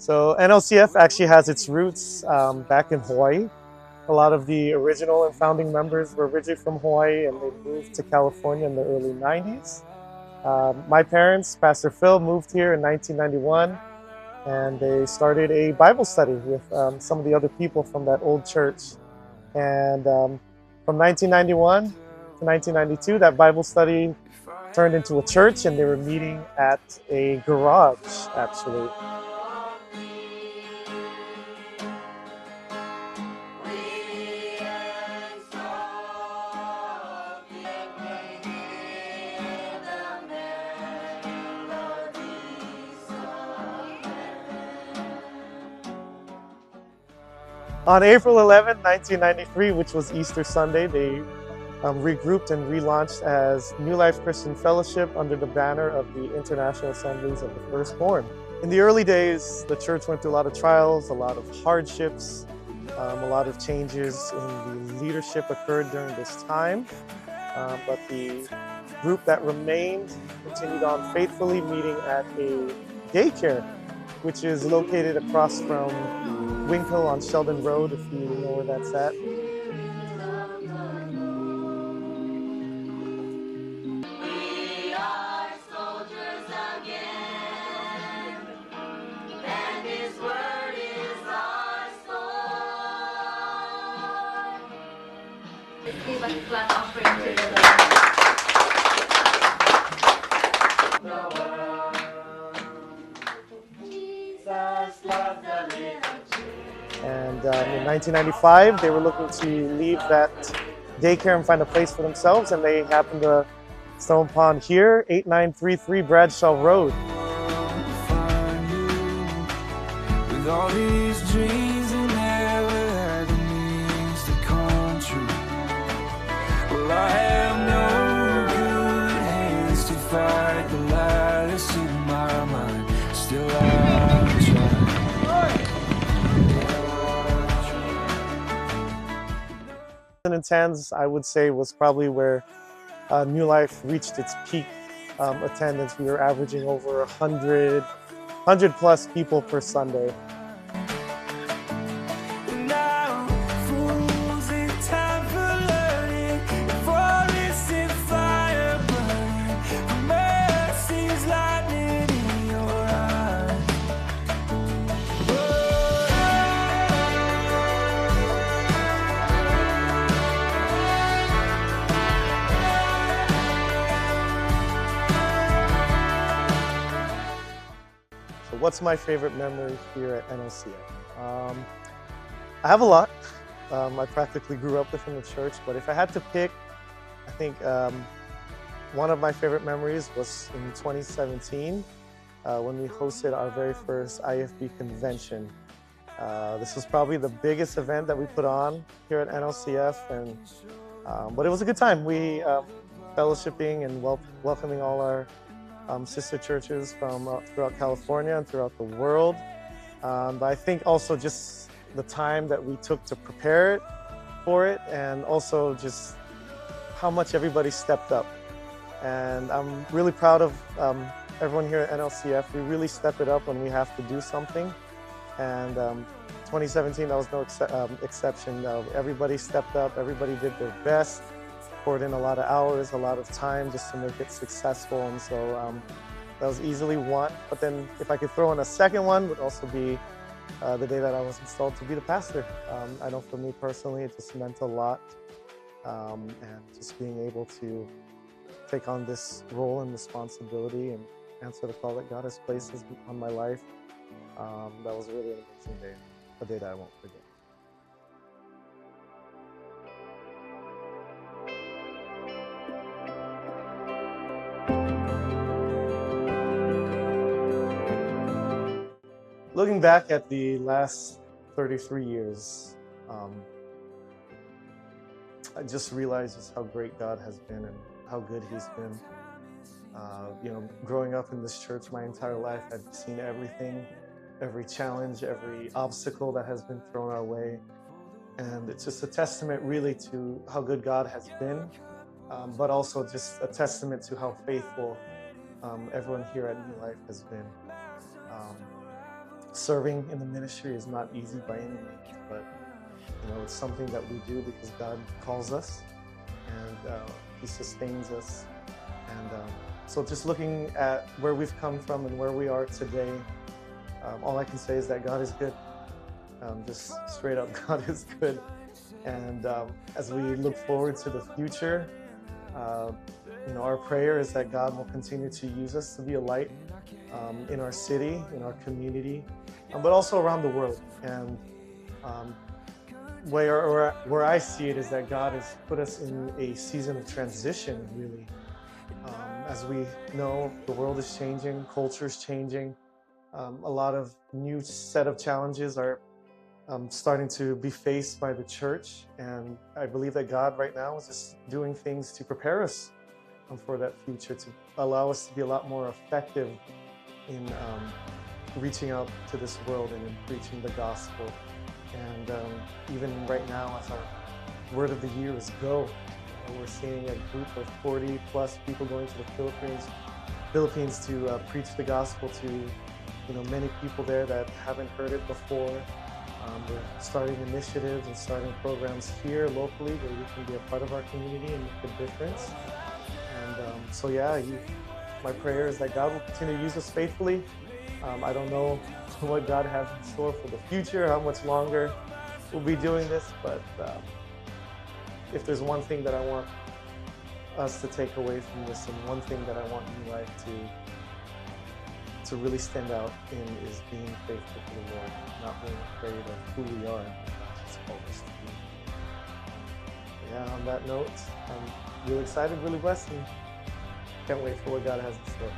So NLCF actually has its roots back in Hawaii. A lot of the original and founding members were originally from Hawaii, and they moved to California in the early 90s. My parents, Pastor Phil, moved here in 1991, and they started a Bible study with some of the other people from that old church. And from 1991 to 1992, that Bible study turned into a church, and they were meeting at a garage, actually. On April 11, 1993, which was Easter Sunday, they regrouped and relaunched as New Life Christian Fellowship under the banner of the International Assemblies of the Firstborn. In the early days, the church went through a lot of trials, a lot of hardships, a lot of changes in the leadership occurred during this time. But the group that remained continued on faithfully, meeting at a daycare, which is located across from Winkle on Sheldon Road, if you know where that's at. We are soldiers again, and His word is our sword. Let's give a clap offering to the Lord. Jesus loved the little. And in 1995, they were looking to leave that daycare and find a place for themselves, and they happened to stumble upon here, 8933 Bradshaw Road. With all these dreams and never had the means to come true. Well, I have no good hands to fight the lie that's in my mind. Still I try. 2010s, I would say, was probably where New Life reached its peak attendance. We were averaging over 100 plus people per Sunday. What's my favorite memory here at NLCF? I have a lot. I practically grew up within the church, but if I had to pick, I think one of my favorite memories was in 2017 when we hosted our very first IFB convention. This was probably the biggest event that we put on here at NLCF, and but it was a good time. We fellowshipping and welcoming all our sister churches from throughout California and throughout the world. But I think also just the time that we took to prepare for it, and also just how much everybody stepped up. And I'm really proud of everyone here at NLCF. We really step it up when we have to do something. And 2017, that was no exception. Everybody stepped up, everybody did their best. Poured in a lot of hours, a lot of time just to make it successful, and so that was easily one. But then if I could throw in a second one, would also be the day that I was installed to be the pastor. I know for me personally, it just meant a lot, and just being able to take on this role and responsibility and answer the call that God has placed on my life, that was really an amazing day, a day that I won't forget. Looking back at the last 33 years, I just realized just how great God has been and how good He's been. You know, growing up in this church my entire life, I've seen everything, every challenge, every obstacle that has been thrown our way. And it's just a testament really to how good God has been, but also just a testament to how faithful everyone here at New Life has been. Serving in the ministry is not easy by any means, but it's something that we do because God calls us, and He sustains us. And so just looking at where we've come from and where we are today, all I can say is that God is good. Just straight up, God is good. And as we look forward to the future, our prayer is that God will continue to use us to be a light in our city, in our community, but also around the world. And where I see it is that God has put us in a season of transition, really. As we know, the world is changing, culture is changing. A lot of new set of challenges are starting to be faced by the church. And I believe that God right now is just doing things to prepare us for that future, to allow us to be a lot more effective in reaching out to this world and in preaching the gospel. And even right now, as our word of the year is go, we're seeing a group of 40 plus people going to the Philippines to preach the gospel to many people there that haven't heard it before. We're starting initiatives and starting programs here locally where we can be a part of our community and make a difference. And so yeah, my prayer is that God will continue to use us faithfully. I don't know what God has in store for the future, how much longer we'll be doing this, but if there's one thing that I want us to take away from this, and one thing that I want New Life to really stand out in, is being faithful to the Lord, not being afraid of who we are and what God has called us to be. Yeah, on that note, I'm really excited, really blessed, and can't wait for what God has in store.